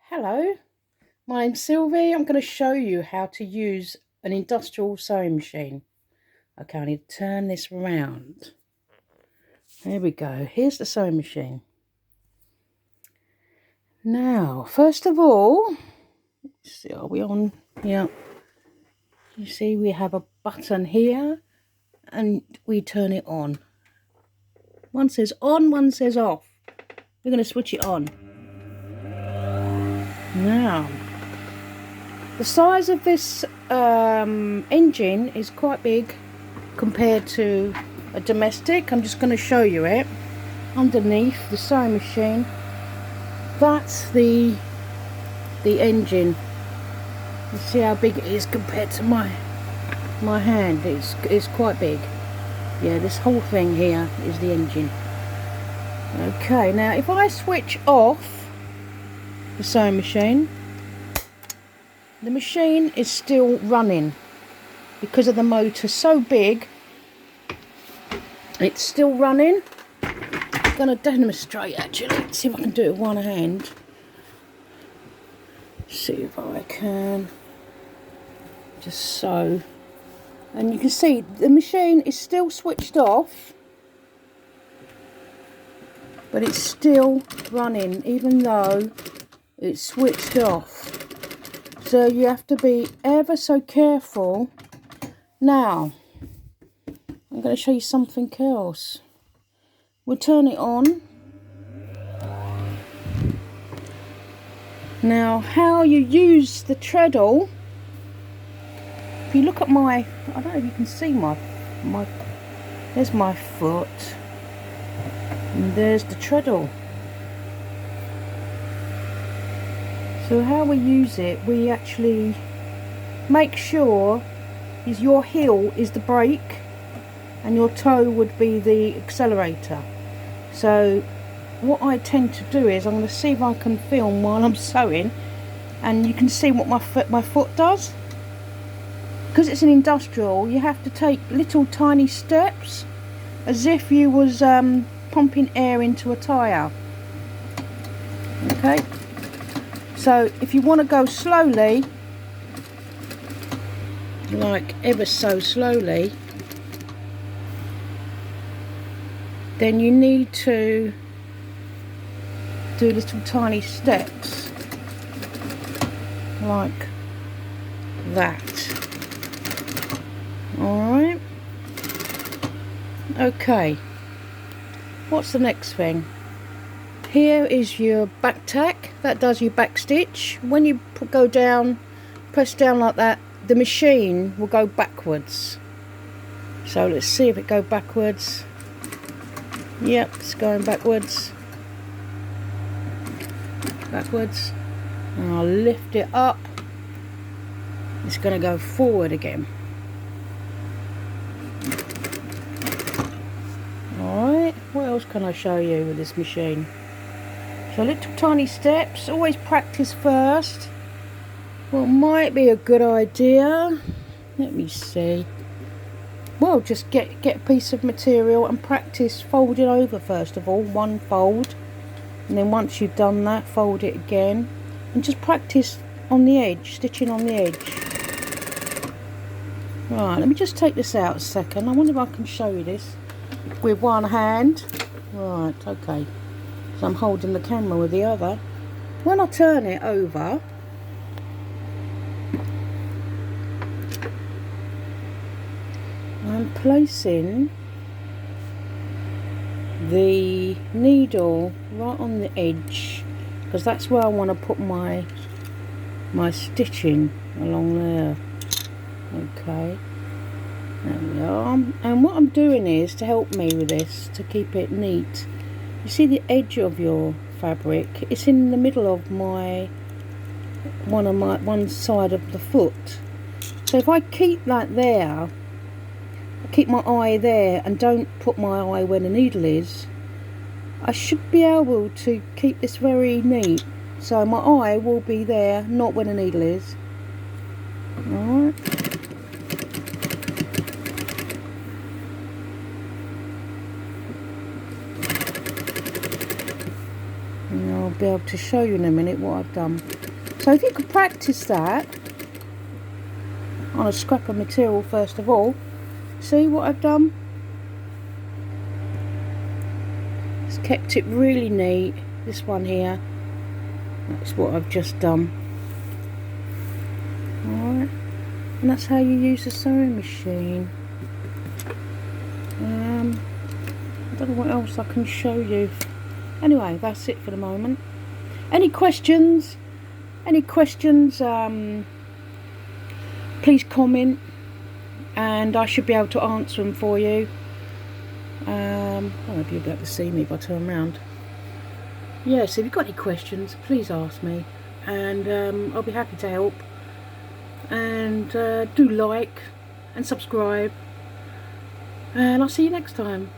Hello, my name's Sylvie. I'm going to show you how to use an industrial sewing machine. Okay, I need to turn this around. There we go. Here's the sewing machine. Now, first of all, let's see, are we on? Yeah. You see we have a button here and we turn it on. One says on, one says off. We're going to switch it on. Now, the size of this engine is quite big compared to a domestic. I'm just going to show you it. Underneath the sewing machine, that's the engine. You see how big it is compared to my hand. It's quite big. Yeah, this whole thing here is the engine. Okay, now if I switch off the sewing machine, the machine is still running because of the motor so big. It's still running. I'm going to demonstrate actually. See if I can do it with one hand. See if I can just sew. And you can see the machine is still switched off, but it's still running even though it's switched off. So you have to be ever so careful. Now, I'm going to show you something else. We'll turn it on. Now, how you use the treadle, if you look at my, I don't know if you can see there's my foot, and there's the treadle. So how we use it, we actually make sure is your heel is the brake and your toe would be the accelerator. So what I tend to do is I'm going to see if I can film while I'm sewing, and you can see what my foot does. Because it's an industrial, you have to take little tiny steps as if you was pumping air into a tyre. Okay, so if you want to go slowly, like ever so slowly, then you need to do little tiny steps like that. Alright, okay, what's the next thing? Here is your back tack, that does your back stitch. When you go down, press down like that, the machine will go backwards. So let's see if it goes backwards. Yep, it's going backwards. Backwards. And I'll lift it up. It's going to go forward again. Alright, what else can I show you with this machine? So little tiny steps, always practice first. What might be a good idea, let me see. Well, just get a piece of material and practice folding over first of all, one fold. And then once you've done that, fold it again. And just practice on the edge, stitching on the edge. Right, let me just take this out a second. I wonder if I can show you this with one hand. Right, okay. So I'm holding the camera with the other. When I turn it over, I'm placing the needle right on the edge because that's where I want to put my stitching along there. Okay, there we are. And what I'm doing is, to help me with this, to keep it neat, you see the edge of your fabric, it's in the middle of one side of the foot. So if I keep that there, keep my eye there and don't put my eye where the needle is, I should be able to keep this very neat. So my eye will be there, not where the needle is. Alright. And I'll be able to show you in a minute what I've done. So if you could practice that on a scrap of material first of all, see what I've done? It's kept it really neat. This one here, that's what I've just done. Alright, and that's how you use the sewing machine. I don't know what else I can show you. Anyway, that's it for the moment. Any questions? Please comment, and I should be able to answer them for you. I don't know if you'll be able to see me if I turn around. Yes, if you've got any questions, please ask me, and I'll be happy to help. And do like and subscribe, and I'll see you next time.